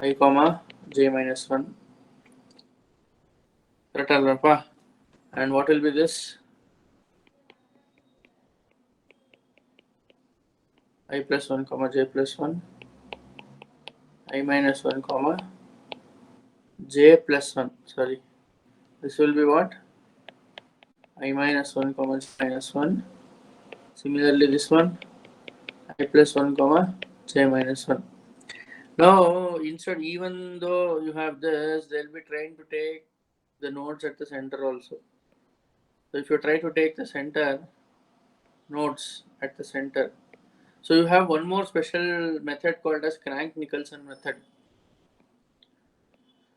I comma j minus 1. And what will be this? I plus 1 comma j plus 1. I minus 1 comma j plus 1. Sorry. This will be what? I minus 1 comma j minus 1. Similarly, this one I plus 1 comma j minus 1. Now, instead, even though you have this, they'll be trying to take the nodes at the center also. So if you try to take the center nodes at the center, so you have one more special method called as Crank-Nicholson method.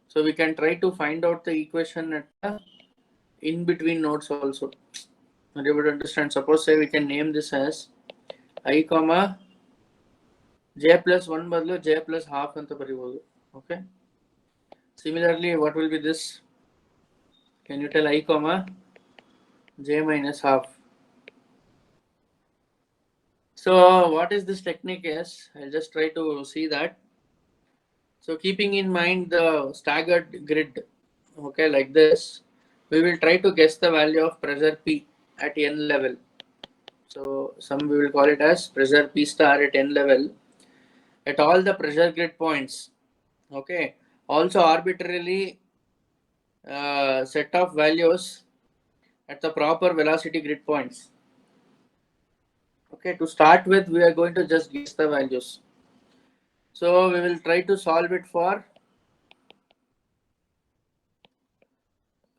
So we can try to find out the equation at the in between nodes also. Are you able to understand? Suppose say we can name this as I comma j plus 1 ಬದಲು j plus half ಅಂತ ಬರಿಬಹುದು. Okay. Similarly, what will be this? Can you tell I comma j minus half? So what is this technique is? I'll just try to see that. So keeping in mind the staggered grid, okay, like this, we will try to guess the value of pressure P at n level. So some we will call it as pressure P star at n level at all the pressure grid points. Okay. Also arbitrarily set of values at the proper velocity grid points. Okay, to start with, we are going to just guess the values. So we will try to solve it for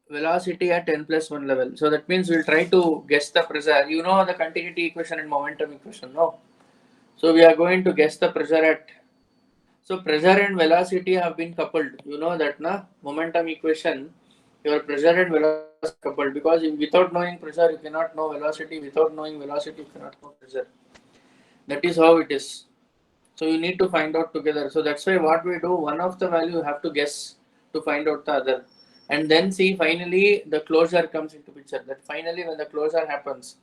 velocity at n plus 1 level. So that means we'll try to guess the pressure. You know the continuity equation and momentum equation, no? So we are going to guess the pressure at. So pressure and velocity have been coupled. You know that, na? Momentum equation, your pressure and velocity are coupled, because without knowing pressure, you cannot know velocity. Without knowing velocity, you cannot know pressure. That is how it is. So you need to find out together. So that's why what we do, one of the value you have to guess to find out the other. And then see, finally the closure comes into picture. That finally when the closure happens,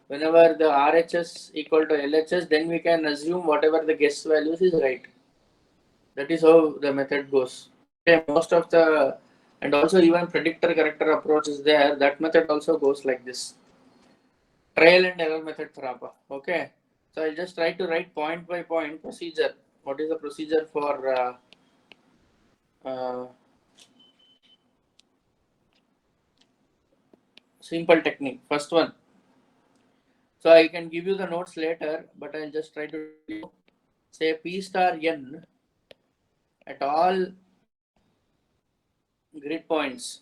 whenever the RHS equal to LHS, then we can assume whatever the guess values is right. That is how the method goes. Okay, most of the, and also even predictor corrector approach is there. That method also goes like this. Trial and error method tharapa. Okay. So I'll just try to write point by point procedure. What is the procedure for simple technique? First one. So I can give you the notes later, but I'll just try to say P star n at all grid points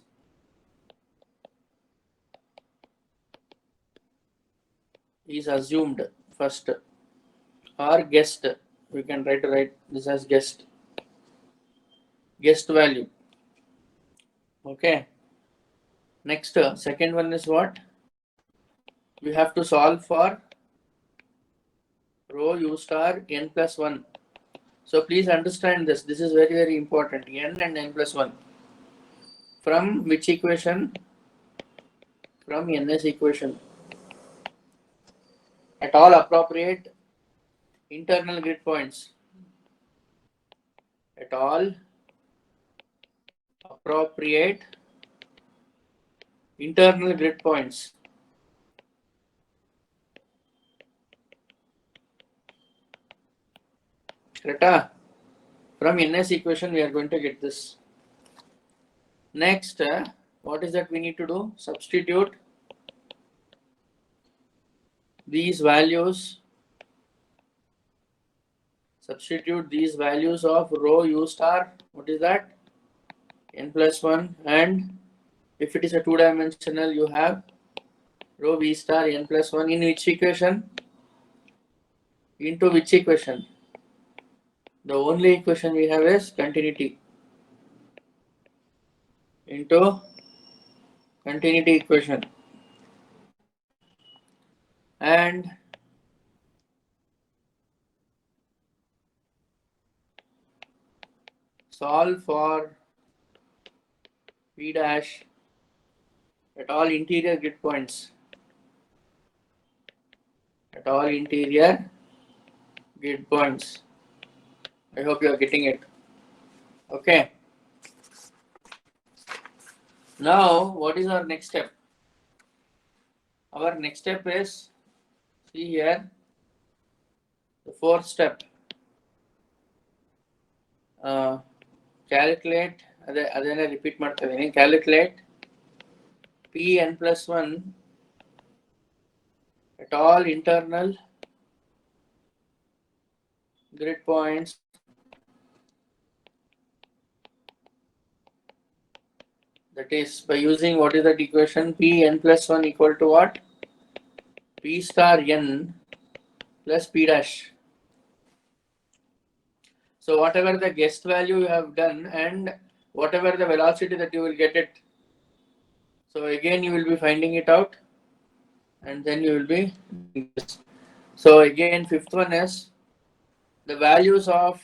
is assumed first or guessed. We can try to write this as guessed value. Okay. Next, second one is what? We have to solve for rho u star n plus 1. So please understand this. This is very, very important. N and n plus 1. From which equation? From ns equation. At all appropriate internal grid points. At all appropriate internal grid points. Correct? From ns equation we are going to get this. Next, what is that we need to do? Substitute these values. Substitute these values of rho u star. What is that? N plus 1. And if it is a two-dimensional, you have rho v star n plus 1 in which equation? Into which equation? The only equation we have is continuity. Into continuity equation. And solve for P dash at all interior grid points. At all interior grid points. I hope you are getting it. Okay. Now, what is our next step? Our next step is, see here, the fourth step. Calculate, ಅದನ್ನೇ repeat ಮಾಡ್ತಾ ಇದೀನಿ. Calculate Pn plus 1 at all internal grid points that is by using what is that equation? Pn plus 1 equal to what? P star n plus P dash. So whatever the guessed value you have done and whatever the velocity that you will get it. So again you will be finding it out and then you will be doing this. So again fifth one is the values of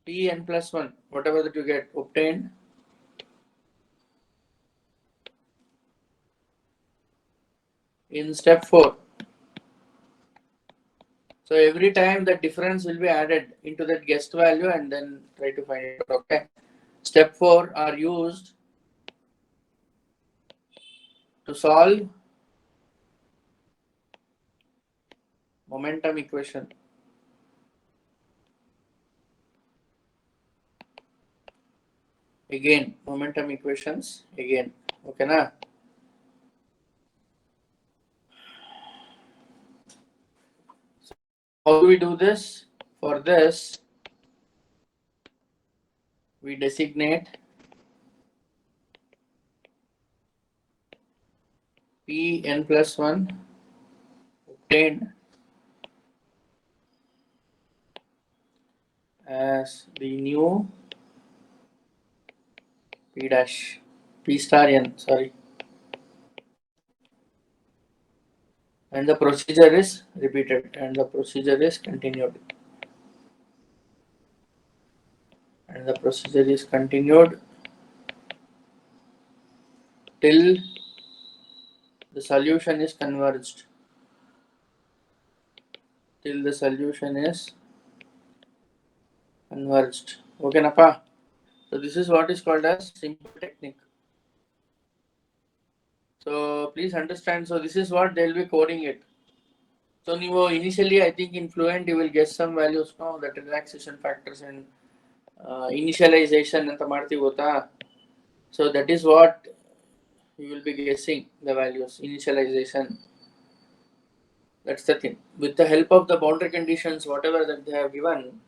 Pn plus 1, whatever that you get obtained in step 4. So every time the difference will be added into that guessed value and then try to find it. Okay. Step 4 are used to solve momentum equation. Again, momentum equations again. Okay, na? So how do we do this? For this, we designate Pn plus 1 obtained as the new P dash, P star n, sorry. And the procedure is repeated and the procedure is continued. And the procedure is continued till the solution is converged. Till the solution is converged. Okay, Napa? So this is what is called as simple technique. So please understand. So this is what they'll be coding it. So initially, I think in Fluent you will get some values, no, that relaxation factors and initialization and marti hota. So that is what you will be guessing the values, initialization. That's the thing. With the help of the boundary conditions, whatever that they have given,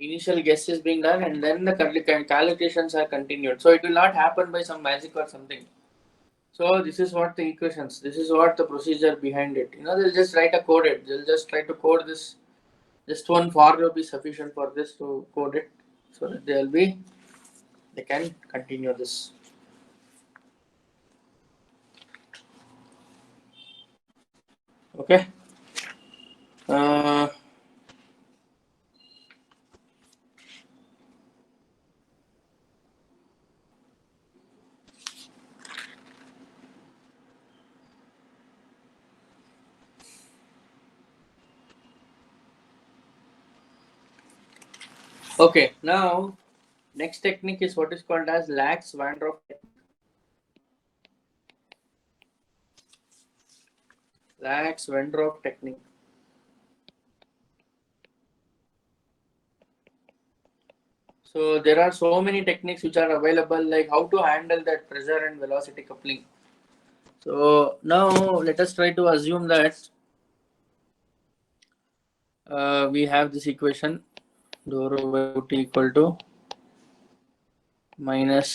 initial guess is being done and then the calculations are continued. So it will not happen by some magic or something. So this is what the equations, this is what the procedure behind it. They'll just write a code it. They'll just try to code this. Just one for will be sufficient for this to code it. So that they can continue this. Okay. Okay, now next technique is what is called as Lax-Van Rock technique. Lax-Van Rock technique. So there are so many techniques which are available, like how to handle that pressure and velocity coupling. So now let us try to assume that we have this equation dou rho by t equal to minus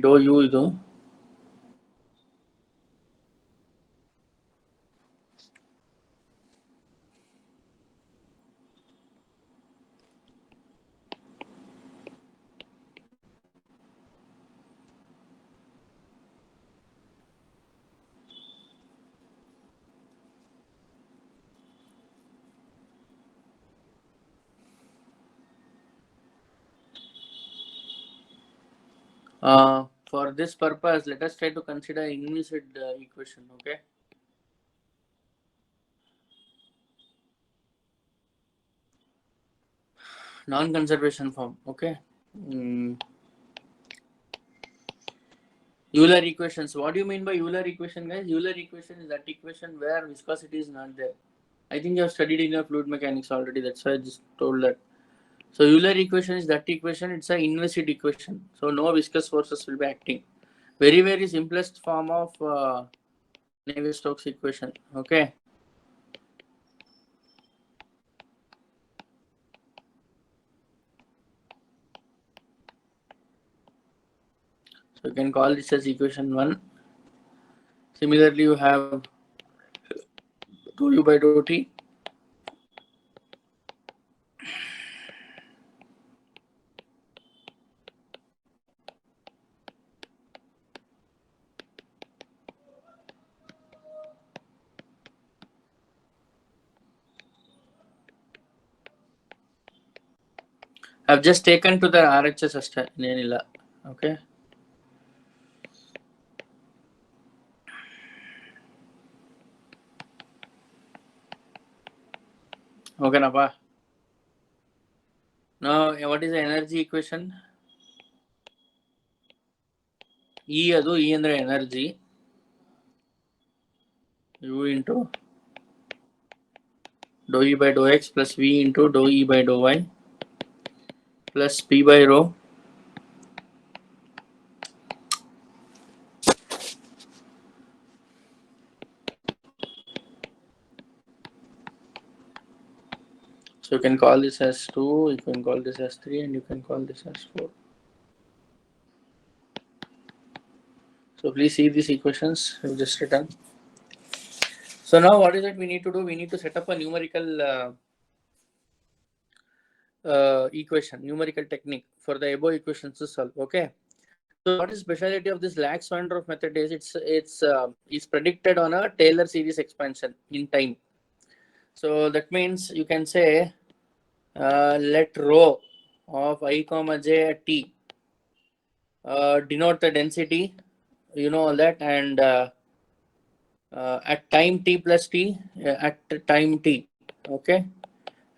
dou u ಇದು For this purpose, let us try to consider implicit equation. Okay. Non-conservation form. Okay. Euler equations. What do you mean by Euler equation, guys? Euler equation is that equation where viscosity is not there. I think you have studied in your fluid mechanics already. That's why I just told that. So Euler equation is that equation. It's an inviscid equation. So no viscous forces will be acting. Very, very simplest form of Navier-Stokes equation. Okay. So you can call this as equation 1. Similarly, you have dou u by dou t. I've just taken to the RHS ಅಷ್ಟೇ ಏನಿಲ್ಲ. Okay. Okay, Napa. Now, what is the energy equation? E adu E andre energy. U into dou E by dou X plus V into dou E by dou Y plus P by rho so you can call this as 2, you can call this as 3, and you can call this as 4. So please see these equations we've just written. So now what is it we need to do? We need to set up a numerical equation, numerical technique for the above equations to solve. Okay. So what is speciality of this Lax-Van-Derf method is it's predicted on a Taylor series expansion in time. So that means you can say let rho of I comma j at t denote the density, you know all that, and at time t plus t at time t. Okay.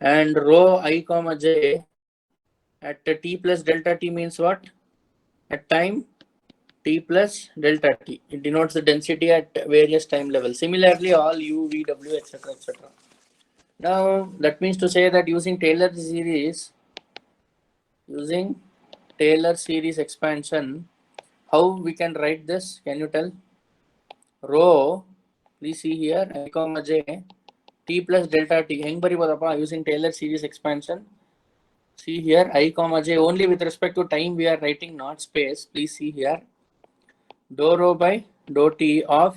And rho I comma j at t plus delta t means what? At time t plus delta t. It denotes the density at various time levels. Similarly, all u, v, w, etc. etc. Now that means to say that using Taylor series expansion, how we can write this? Can you tell? Rho, please see here, I comma j t plus delta t. Heng baribodappa using Taylor series expansion. See here, I comma j only with respect to time we are writing, not space. Please see here, dou rho by dou t of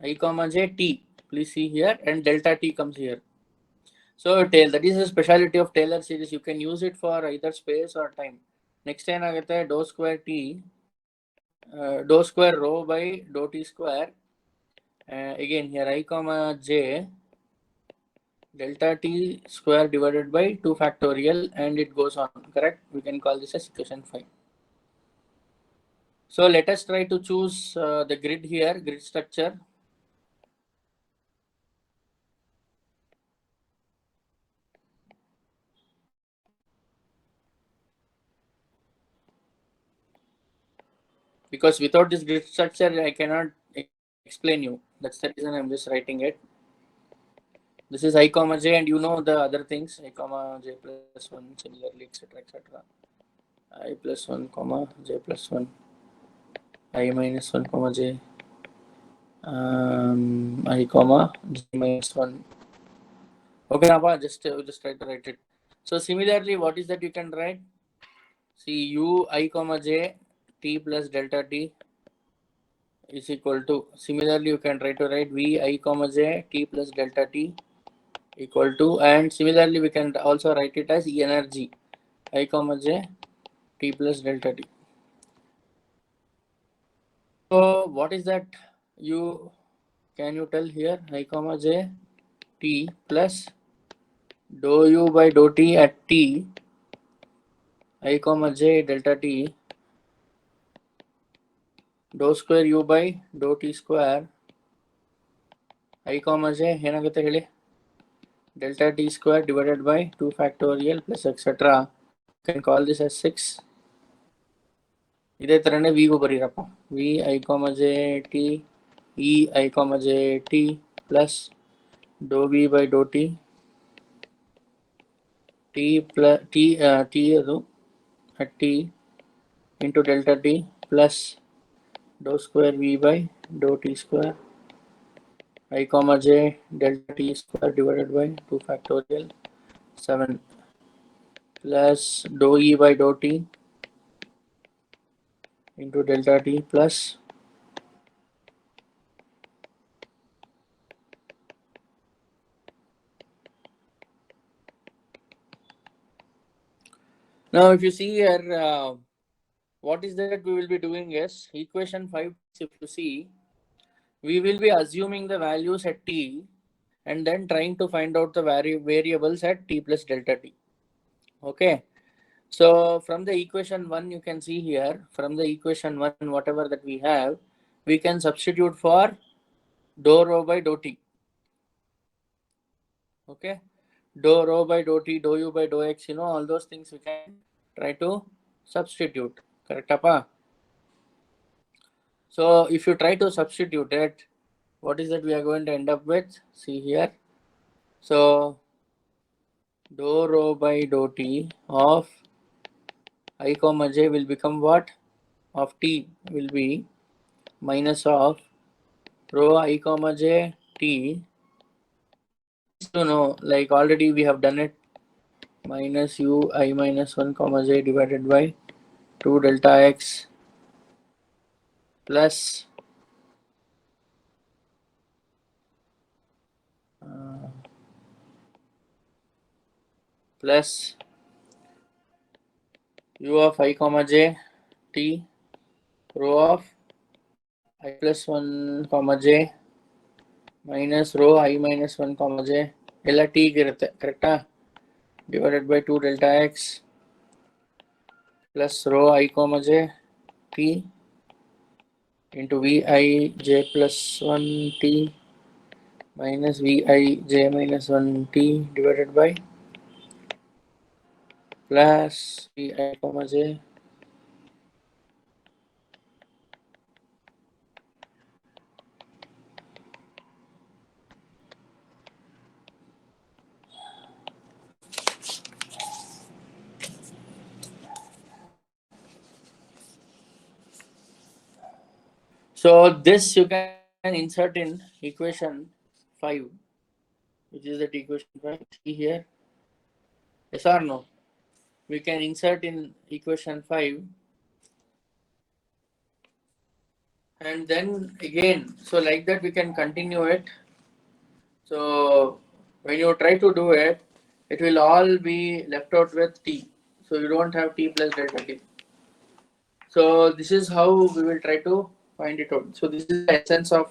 I comma j t. Please see here, and delta t comes here. So that is the speciality of Taylor series. You can use it for either space or time. Next time agate dou square t, dou square rho by dou t square. Again here I comma j delta t square divided by 2 factorial, and it goes on. Correct? We can call this as equation 5. So let us try to choose the grid here, grid structure. Because without this grid structure, I cannot explain you. That's the reason I'm just writing it. This is I comma j, and you know the other things, I comma j plus 1, similarly, etc. etc. I plus 1 comma j plus 1, I minus 1 comma j, I comma j minus 1. Okay, Napa, just try to write it. So similarly, what is that you can write? See, u I comma j t plus delta t is equal to, similarly you can try to write v I comma j t plus delta t equal to, and similarly we can also write it as energy I comma j t plus delta t. So what is that can you tell here? I comma j t plus dou u by dou t at t I comma j delta t dou square u by dou t square I comma j ಏನಾಗುತ್ತೆ ಹೇಳಿ delta t square divided by 2 factorial plus etc. You can call this as 6. ಇದೇ ತರನೇ v ಗೂ ಬರೀರಪ್ಪ v I comma j t e I comma j t plus dou v by dou t t plus t ಅದು at t into delta t plus dou square v by dou t square I comma j delta t square divided by 2 factorial 7 plus dou e by dou t into delta t plus now if you see here what is that we will be doing is equation 5 if you see we will be assuming the values at t and then trying to find out the variables at t plus delta t. Okay, so from the equation 1 you can see here from the equation 1 whatever that we have we can substitute for dou rho by dou t. Okay, dou rho by dou t, dou u by dou x, you know, all those things we can try to substitute. Correct, appa? So if you try to substitute it, what is that we are going to end up with? See here. So dou rho by dou t of I comma j will become what? Of t will be minus of rho I comma j t. To know, like already we have done it, minus u I minus 1 comma j divided by 2 delta x plus plus u of I comma j t rho of I plus 1 comma j minus rho I minus 1 comma j ಎಲ್ಲ t ಇರುತ್ತೆ ಕರೆಕ್ಟಾ divided by 2 delta x plus rho I comma j t into vi j plus 1 t minus vi j minus 1 t divided by plus vi comma j so this you can insert in equation 5 which is that equation 5 see here yes or no we can insert in equation 5 and then again so like that we can continue it. So when you try to do it it will all be left out with t so you don't have t plus delta t. So this is how we will try to find it out. So this is the essence of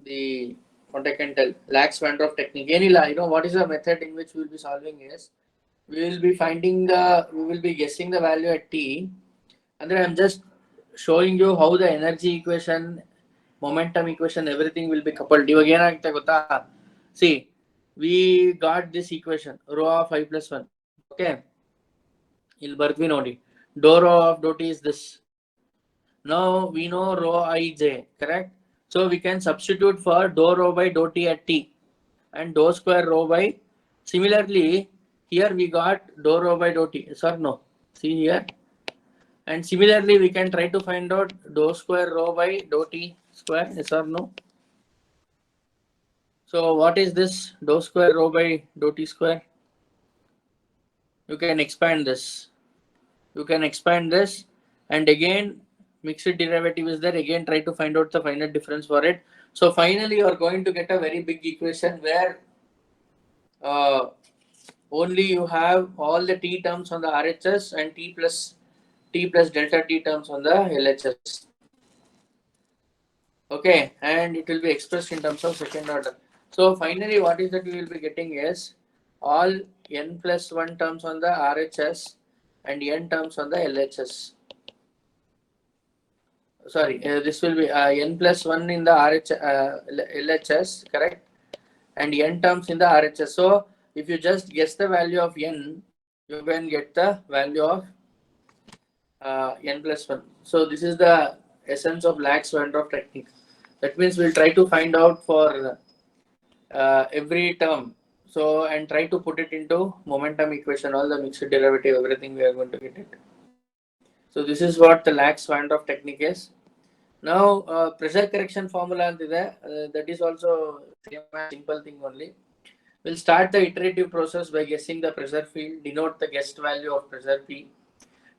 the what I can tell Lax-Van Troff technique. Any you know what is the method in which we will be solving is we will be guessing the value at t and then I'm just showing you how the energy equation, momentum equation, everything will be coupled. ಇವಾಗ ಏನಾಗುತ್ತೆ ಗೊತ್ತಾ? See, we got this equation rho of I plus 1. Okay, ಇಲ್ಲಿ ಬರ್ದ್ವಿ ನೋಡಿ. Dou rho of dou t is this. Now we know rho I j, correct? So we can substitute for dou rho by dou t at t and dou square rho by. Similarly, here we got dou rho by dou t. Yes or no? See here. And similarly, we can try to find out dou square rho by dou t square. Yes or no? So what is this dou square rho by dou t square? You can expand this. You can expand this and again mixed derivative is there. Again try to find out the final difference for it. So finally you are going to get a very big equation where only you have all the t terms on the RHS and t plus delta t terms on the LHS. Okay, and it will be expressed in terms of second order. So finally what is that we will be getting is all n plus 1 terms on the RHS and n terms on the LHS. sorry, this will be n plus 1 in the LHS, correct? And n terms in the RHS. So if you just guess the value of n, you can get the value of n plus 1. So this is the essence of Lax-Weintraub technique. That means we'll try to find out for every term. So, and try to put it into momentum equation, all the mixed derivative, everything we are going to get it. So this is what the Lax-Weintraub technique is. Now, pressure correction formula that is also same as simple thing only. We'll start the iterative process by guessing the pressure field, denote the guessed value of pressure P,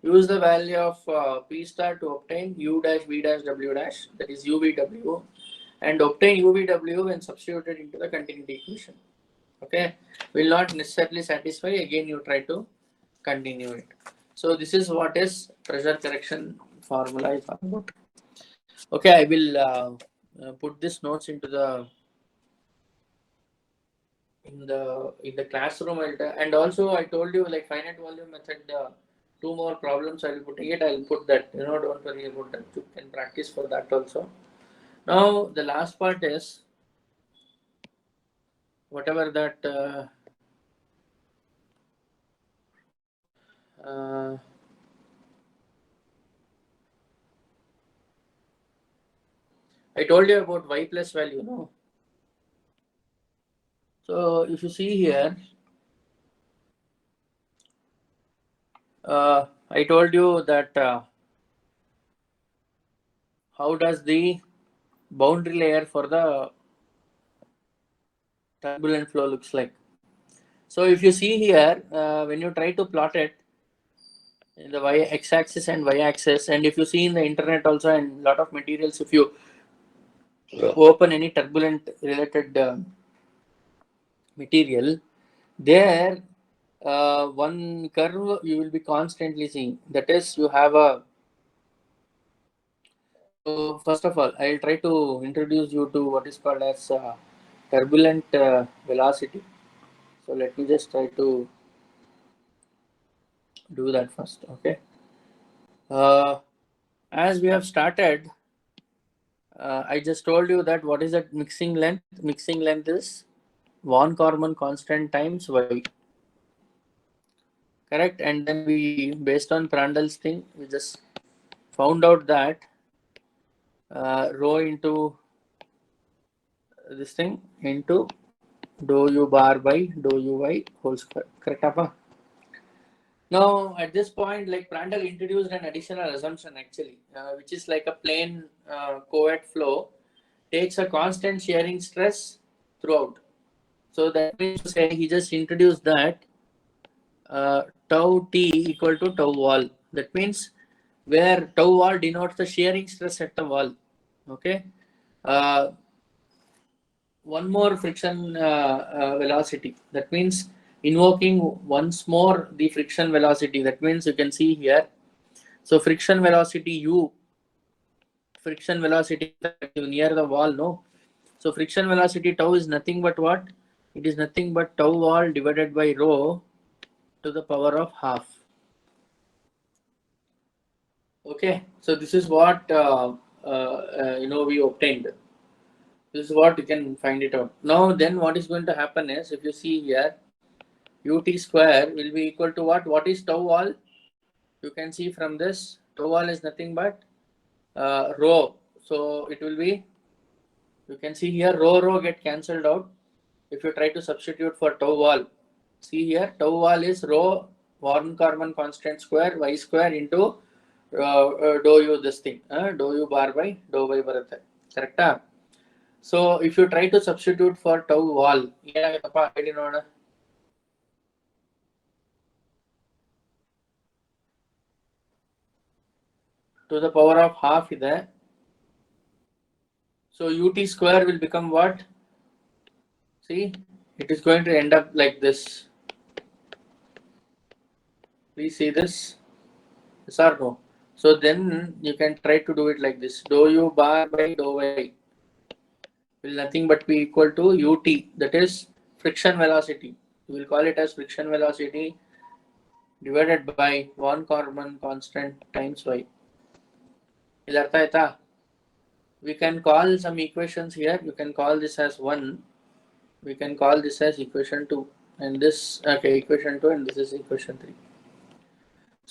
use the value of P star to obtain U dash V dash W dash, that is UVW, and obtain UVW when substituted into the continuity equation. Okay, will not necessarily satisfy, again you try to continue it. So this is what is pressure correction formula is all about. Okay, I will put this notes into the in the classroom, and also I told you like finite volume method, 2 more problems I will put it. I'll put that, don't worry about that, you can practice for that also. Now the last part is whatever that I told you about y plus value, no? So if you see here, I told you that how does the boundary layer for the turbulent flow looks like. So if you see here, when you try to plot it in the x-axis and y-axis, and if you see in the internet also and lot of materials, if you open any turbulent related material, there one curve you will be constantly seeing. That is, you have a. So first of all, I'll try to introduce you to what is called as turbulent velocity. So let me just try to do that first. Okay. As we have started, I just told you that what is that mixing length? Mixing length is von Karman constant times y. Correct. And then we, based on Prandtl's thing, we just found out that rho into this thing into dou u bar by dou uy whole square. Correct, Appa? Now, at this point, like Prandtl introduced an additional assumption actually, which is like a plane co-ed flow takes a constant shearing stress throughout. So that means to say he just introduced that tau T equal to tau wall. That means where tau wall denotes the shearing stress at the wall. Okay. One more friction velocity. That means invoking once more the friction velocity. That means you can see here. So friction velocity U, friction velocity near the wall, no? So friction velocity tau is nothing but what? It is nothing but tau wall divided by rho to the power of half. Okay, so this is what we obtained. This is what you can find it out. Now then what is going to happen is, if you see here, ut square will be equal to what? What is tau wall? You can see from this, tau wall is nothing but rho. So it will be, you can see here, rho get cancelled out. If you try to substitute for tau wall, see here, tau wall is rho von Karman constant square y square into dou u this thing, dou u bar by dou y barutte. Correct? So if you try to substitute for tau wall, to the power of half ಇದೆ. So ut square will become what? See, it is going to end up like this. Please see this. Yes or no? So then you can try to do it like this. Dou u bar by dou y will nothing but be equal to ut. That is friction velocity. We will call it as friction velocity divided by von Karman constant times y. ಇಲ್ಲಿ ಅರ್ಥ ಆಯ್ತಾ? We can call some equations here. You can call this as 1. We can call this as equation 2. And this, okay, equation 2 and this is equation 3.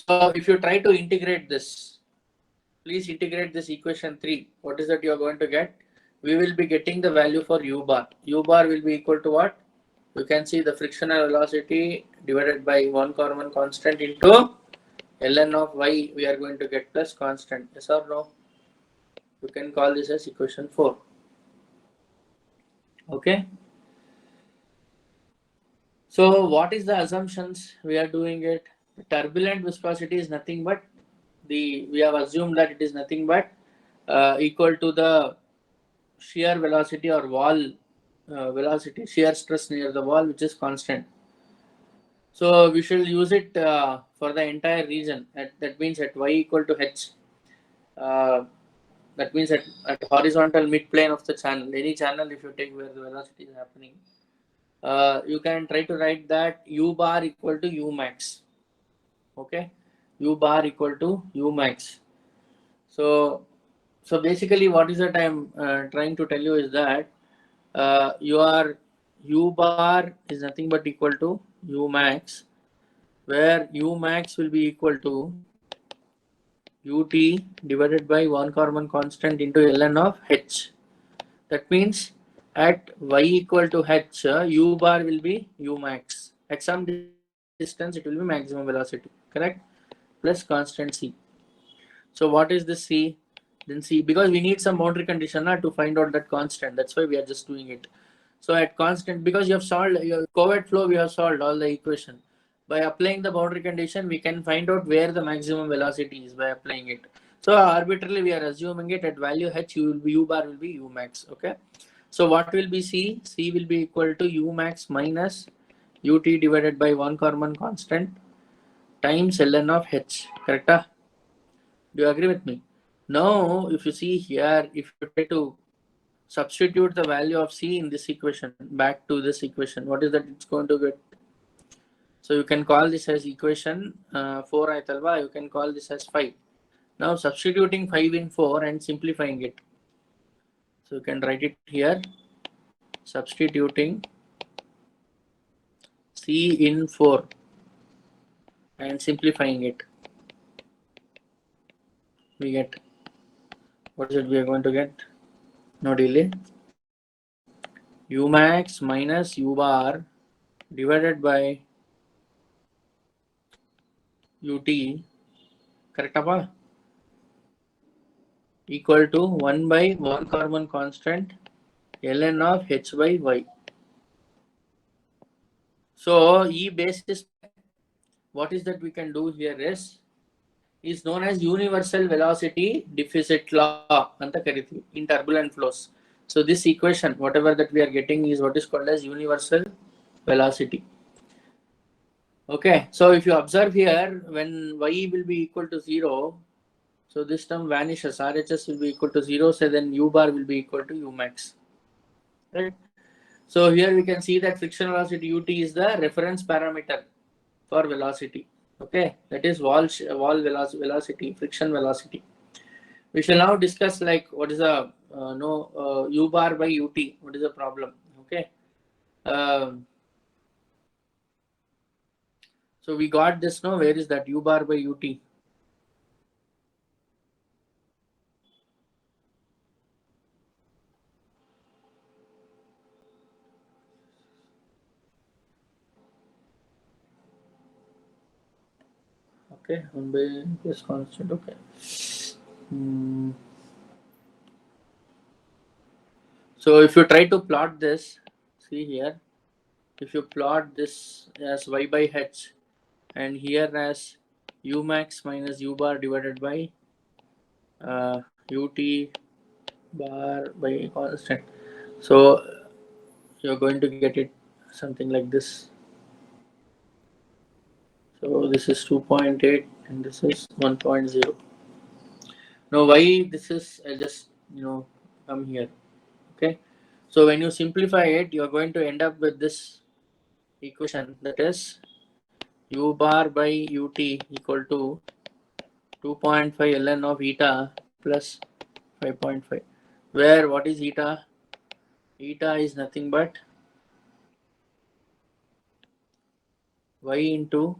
So if you try to integrate this, please integrate this equation 3. What is that you are going to get? We will be getting the value for u bar. U bar will be equal to what? You can see the frictional velocity divided by one common constant into ln of y. We are going to get plus constant. Yes or no? You can call this as equation 4. Okay. So what is the assumptions we are doing it? Turbulent viscosity is nothing but we have assumed that it is nothing but equal to the shear velocity or wall velocity, shear stress near the wall, which is constant. So we shall use it for the entire region. That means at y equal to h. That means at horizontal mid plane of the channel, any channel if you take where the velocity is happening, you can try to write that u bar equal to u max. Okay, u bar equal to u max. So basically what is that I'm trying to tell you is that your u bar is nothing but equal to u max, where u max will be equal to ut divided by one common constant into ln of h. That means at y equal to h, u bar will be u max. At some distance, it will be maximum velocity. Correct? Plus constant c. So what is this c? Then c, because we need some boundary condition to find out that constant. That's why we are just doing it. So at constant, because you have solved your covert flow, we have solved all the equation. By applying the boundary condition, we can find out where the maximum velocity is by applying it. So arbitrarily, we are assuming it at value h, u bar will be u max. Okay. So what will be c? C will be equal to u max minus ut divided by one common constant times ln of h. Correct? Do you agree with me? Now, if you see here, if you try to substitute the value of c in this equation back to this equation, what is that it's going to get? So you can call this as equation 4 aitalva, you can call this as 5. Now substituting 5 in 4 and simplifying it. So you can write it here, substituting c in 4 and simplifying it. We get, what is it we are going to get? No delay. U max minus u bar divided by ut, correct apa? Equal to 1 by 1 carbon constant ln of h by y. So E basis, what is that we can do here is known as universal velocity deficit law in turbulent flows. So this equation, whatever that we are getting, is what is called as universal velocity. Okay, so if you observe here, when y will be equal to 0, so this term vanishes, RHS will be equal to 0, so then u bar will be equal to u max. Right? So here we can see that friction velocity ut is the reference parameter for velocity. Okay, that is wall velocity, friction velocity. We shall now discuss like what is the u bar by ut. What is the problem? Okay. So we got this. No, where is that u bar by ut? Okay, 1 by this constant. Okay. So if you try to plot this, see here, if you plot this as y by h and here as u max minus u bar divided by ut bar by constant, so you're going to get it something like this. So this is 2.8 and this is 1.0. Now why this is, I just come here. Okay, so when you simplify it, you're going to end up with this equation, that is u bar by ut equal to 2.5 ln of eta plus 5.5. Where what is eta? Eta is nothing but y into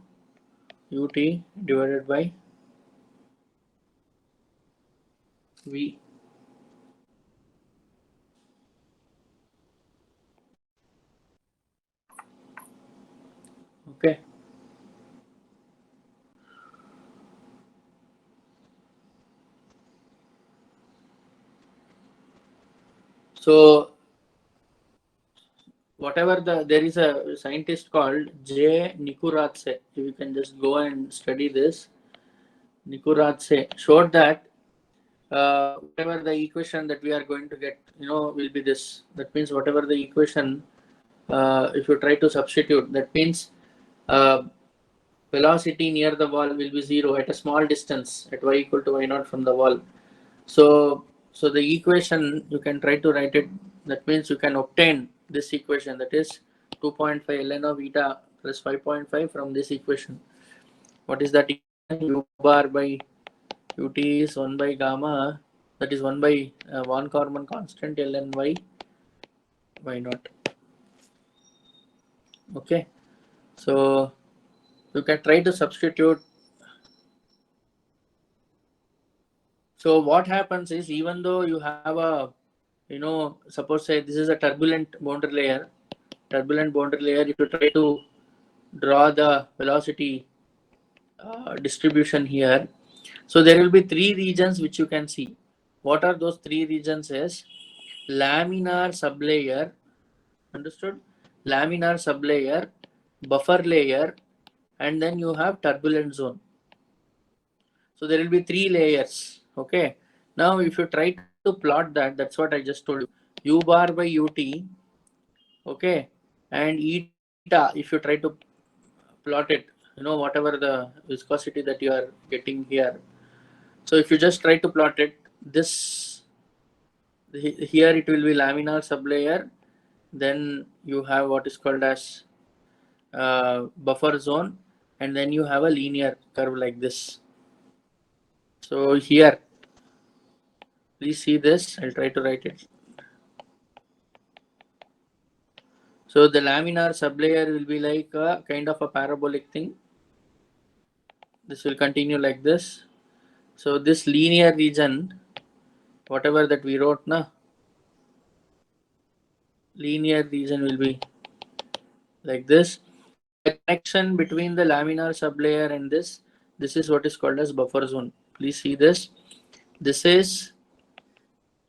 ut divided by v. Okay. So whatever there is a scientist called J. Nikuratse. You can just go and study this. Nikuratse showed that whatever the equation that we are going to get, will be this. That means whatever the equation, if you try to substitute, that means uh, velocity near the wall will be 0 at a small distance at y equal to y0 from the wall. So the equation you can try to write it. That means you can obtain this equation, that is 2.5 ln of eta plus 5.5 from this equation. What is that? U bar by ut is 1 by gamma, that is 1 by von Karman constant ln y0. Okay, so you can try to substitute. So what happens is, even though you have a, suppose say this is a turbulent boundary layer, if you try to draw the velocity distribution here, so there will be three regions which you can see. What are those three regions? Is laminar sublayer, understood? Laminar sublayer, buffer layer, and then you have turbulent zone. So there will be three layers. Okay. Now if you try to plot that, that's what I just told you. U bar by ut, okay, and eta, if you try to plot it, whatever the viscosity that you are getting here. So if you just try to plot it, this here it will be laminar sublayer, then you have what is called as buffer zone, and then you have a linear curve like this. So here, please see this. I'll try to write it. So the laminar sublayer will be like a kind of a parabolic thing. This will continue like this. So this linear region, whatever that we wrote, linear region will be like this. The connection between the laminar sublayer and this is what is called as buffer zone. Please see this. This is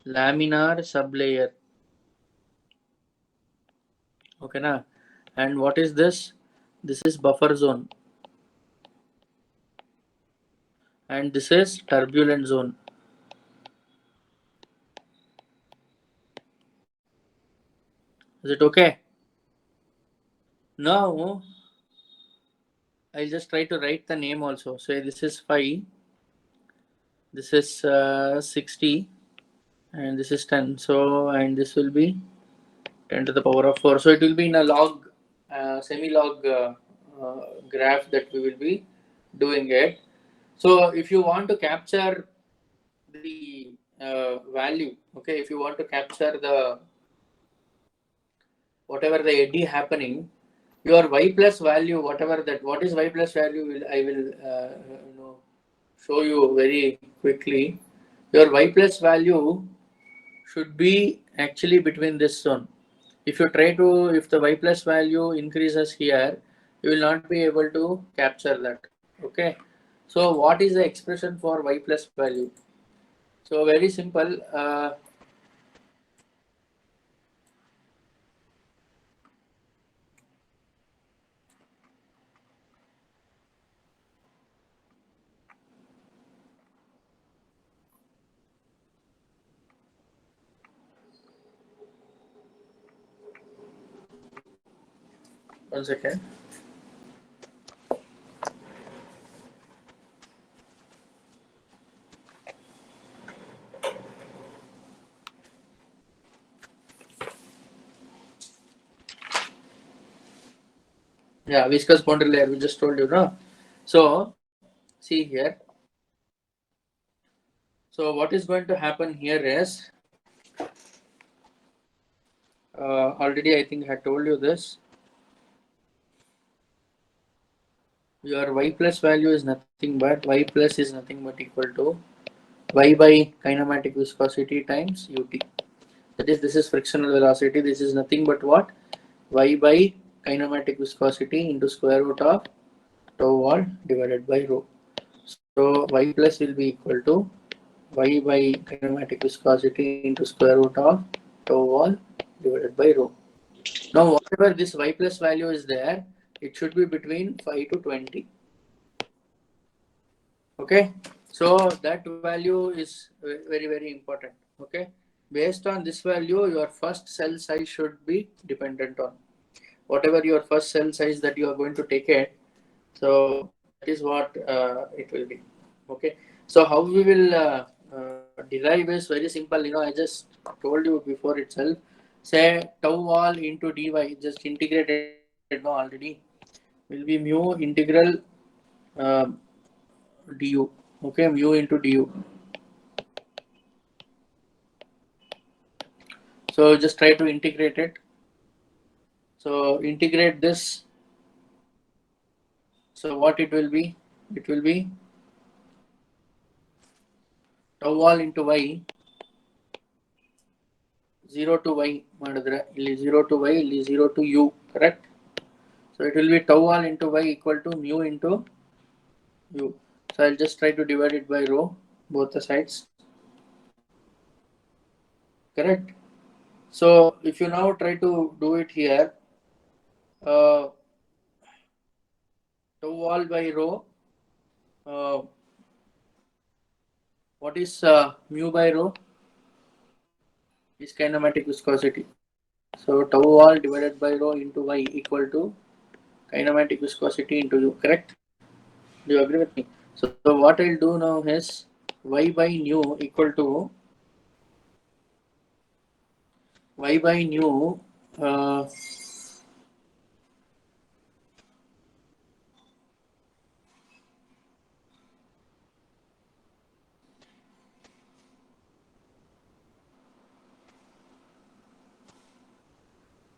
laminar sublayer. Okay, na? And what is this? This is buffer zone. And this is turbulent zone. Is it okay? Now, I'll just try to write the name also. Say this is 5, this is 60, and this is 10. So, and this will be 10 to the power of 4. So, it will be in a log, semi-log graph that we will be doing it. So, if you want to capture the value, okay, if you want to capture the whatever the eddy happening, your y plus value, whatever that, what is y plus value, I will show you very quickly. Your y plus value should be actually between this zone. If you try to, if the y plus value increases here, you will not be able to capture that. Okay. So what is the expression for y plus value? So very simple. One second. Yeah, viscous boundary layer, we just told you, no? So, see here. So what is going to happen here is, already I think I told you this. Your y plus value is nothing but y plus is nothing but equal to y by kinematic viscosity times ut. That is, this is frictional velocity. This is nothing but what? Y by kinematic viscosity into square root of tau wall divided by rho. So y plus will be equal to y by kinematic viscosity into square root of tau wall divided by rho. Now whatever this y plus value is there, it should be between 5 to 20. Okay, so that value is very important. Okay, based on this value, your first cell size should be dependent on whatever your first cell size that you are going to take it. So that is what it will be. Okay, so how we will derive is very simple. I just told you before itself. Say tau wall into dy, just integrated now already, will be mu integral uh, du. Okay, mu into du. So just try to integrate it. So integrate this. So what it will be? It will be tau wall into y, 0 to y ಮಾಡಿದ್ರೆ ಇಲ್ಲಿ 0 to y, ಇಲ್ಲಿ 0 to u, correct? So it will be tau wall into y equal to mu into u. So I'll just try to divide it by rho, both the sides. Correct? So if you now try to do it here, tau wall by rho, uh, what is mu by rho? Is kinematic viscosity. So tau wall divided by rho into y equal to kinematic viscosity into u, correct? Do you agree with me? So what I'll do now is y by nu equal to y by nu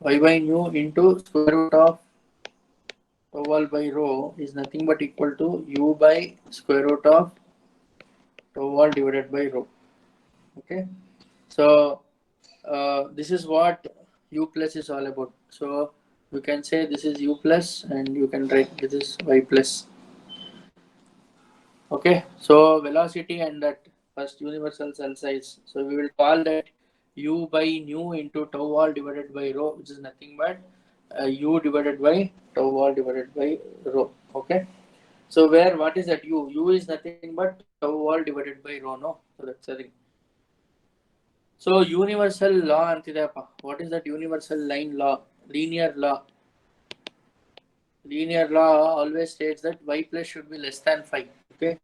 y by nu into square root of tau wall by rho is nothing but equal to u by square root of tau wall divided by rho. Okay, so this is what u plus is all about. So you can say this is u plus and you can write this is y plus. Okay, so velocity and that first universal cell size. So we will call that u by nu into tau wall divided by rho, which is nothing but u divided by tau wall divided by rho. Okay, so where what is that u? U is nothing but tau wall divided by rho, no? So that's the thing. So universal law antidapa. What is that universal line law? Linear law. Linear law always states that y plus should be less than 5. Okay,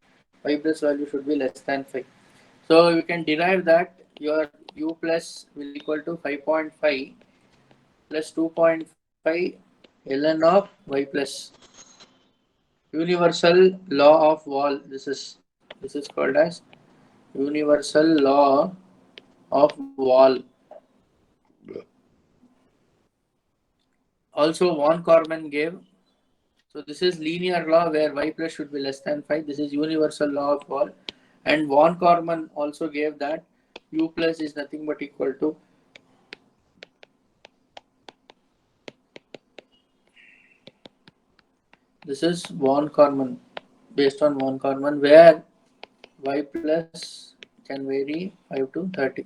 y plus value should be less than 5. So you can derive that your u plus will equal to 5.5 plus 2.5 ln of y plus. Universal law of wall. This is called as universal law of wall. Also von Karman gave. So this is linear law where y plus should be less than 5. This is universal law of wall. And von Karman also gave that u plus is nothing but equal to this is von Karman, based on von Karman, where y plus can vary 5 to 30.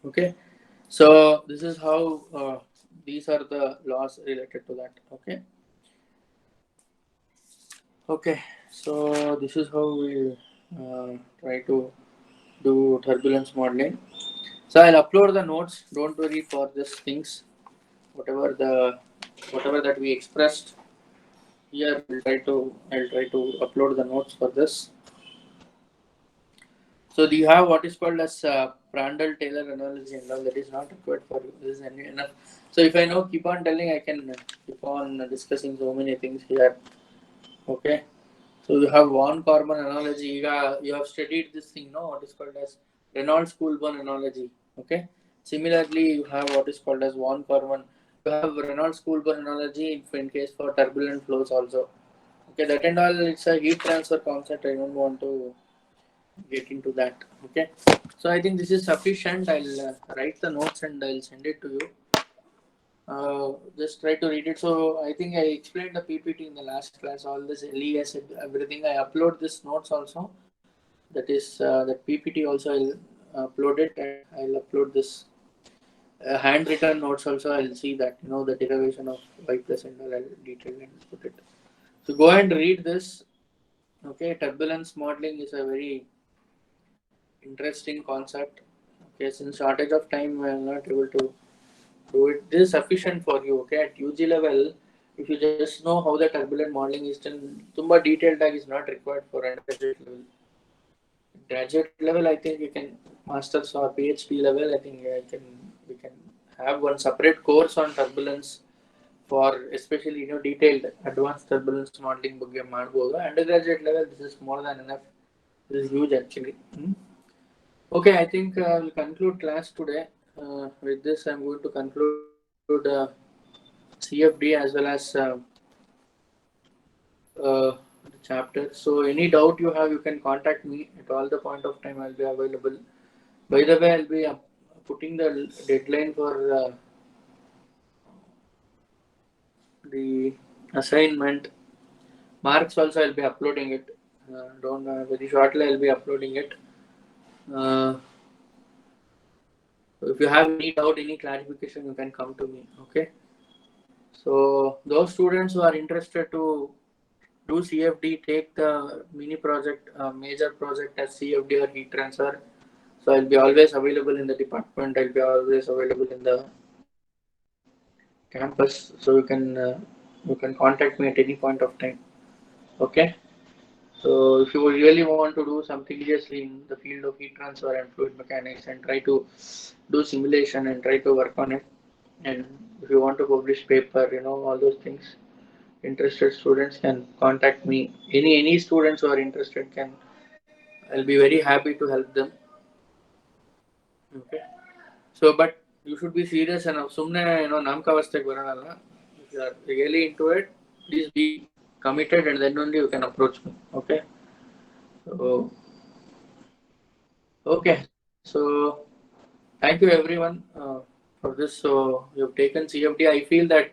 Okay, so this is how these are the laws related to that. Okay, so this is how we try to do turbulence modeling. So I'll upload the notes. Don't worry for these things. Whatever that we expressed here, I'll try to upload the notes for this. So do you have what is called as Prandtl-Taylor analogy and all? That is not required for you. This is enough. So if I know, keep on telling. I can keep on discussing so many things here. Okay. So you have von Karman analogy. You have studied this thing, no? What is called as Reynolds Coulomb analogy. Okay. Similarly, you have what is called as von Karman. You have Reynolds Coulomb analogy in case for turbulent flows also. Okay, that and all. It's a heat transfer concept. I don't want to get into that. Okay. So I think this is sufficient. I'll write the notes and I'll send it to you. Just try to read it. So I think I explained the PPT in the last class, all this LES, everything. I upload this notes also. That is that PPT also I'll upload it, and I'll upload this handwritten notes also. I'll see that the derivation of y plus and all. I'll detail and put it. So go and read this. Okay, turbulence modeling is a very interesting concept. Okay, since shortage of time, I am not able to do it. This is sufficient for you. Okay, at UG level, if you just know how the turbulent modeling is done, tumba detailed tag is not required for undergraduate level. Graduate level, I think you can masters or PhD level. I think we can have one separate course on turbulence for especially detailed advanced turbulence modeling ಬಗ್ಗೆ ಮಾಡಬಹುದು. Undergraduate level, this is more than enough. This is huge actually. Okay, I think we'll conclude class today. With this, I'm going to conclude CFD as well as the chapter. So, any doubt you have, you can contact me at all the point of time. I'll be available. By the way, I'll be putting the deadline for the assignment. Marks also, I'll be uploading it. Don't very shortly, I'll be uploading it. If you have any doubt, any clarification, you can come to me. Okay. So those students who are interested to do CFD, take the mini project, major project as CFD or heat transfer. So I'll be always available in the department. I'll be always available in the campus. So you can contact me at any point of time. Okay. So if you really want to do something seriously in the field of heat transfer and fluid mechanics and try to do simulation and try to work on it, and if you want to publish paper, all those things, interested students can contact me. Any students who are interested can. I'll be very happy to help them. Okay. So, but you should be serious enough. Sumne, namkavastek varanalla. If you are really into it, please be committed, and then only you can approach me. Okay. So, okay. So, thank you everyone for this. So, you've taken CFD. I feel that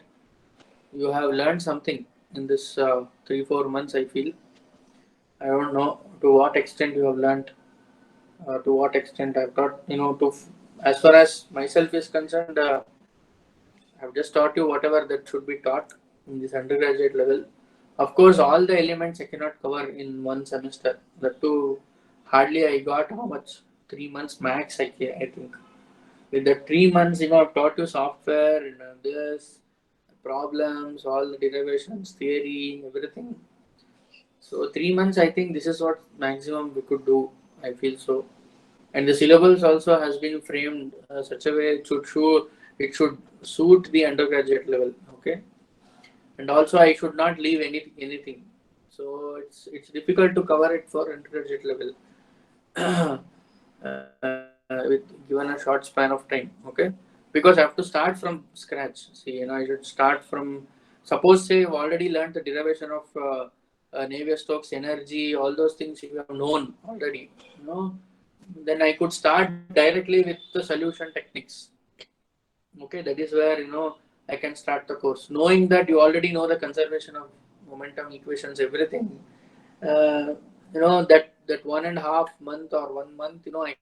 you have learned something in this 3-4 months. I feel. I don't know to what extent you have learned. To what extent I've got, as far as myself is concerned, I've just taught you whatever that should be taught in this undergraduate level. Of course, all the elements I cannot cover in one semester. That too, hardly I got how much? 3 months max, I think. With the 3 months, I've taught you software, this, problems, all the derivations, theory, everything. So 3 months, I think this is what maximum we could do. I feel so. And the syllabus also has been framed such a way it should suit the undergraduate level. Okay. And also I should not leave anything. So it's difficult to cover it for undergraduate level with given a short span of time. Okay. Because I have to start from scratch. See, I should start from, suppose say you've already learned the derivation of Navier-Stokes energy, all those things you have known already, then I could start directly with the solution techniques. Okay, that is where I can start the course, knowing that you already know the conservation of momentum equations, everything. That 1.5 month or 1 month, I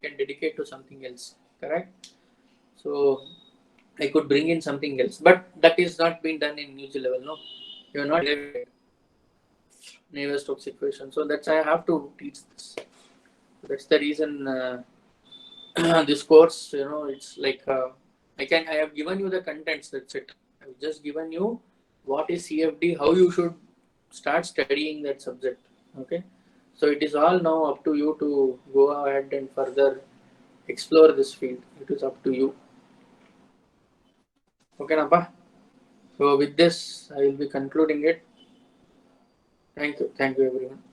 can dedicate to something else. Correct. So I could bring in something else, but that is not being done in UG level. No, you're not Navier-Stokes equation. So that's I have to teach this. That's the reason this course, it's like I have given you the contents. That's it. I've just given you what is CFD, how you should start studying that subject. Okay, so it is all now up to you to go ahead and further explore this field. It is up to you. Okay, Napa. So with this, I will be concluding it. Thank you everyone.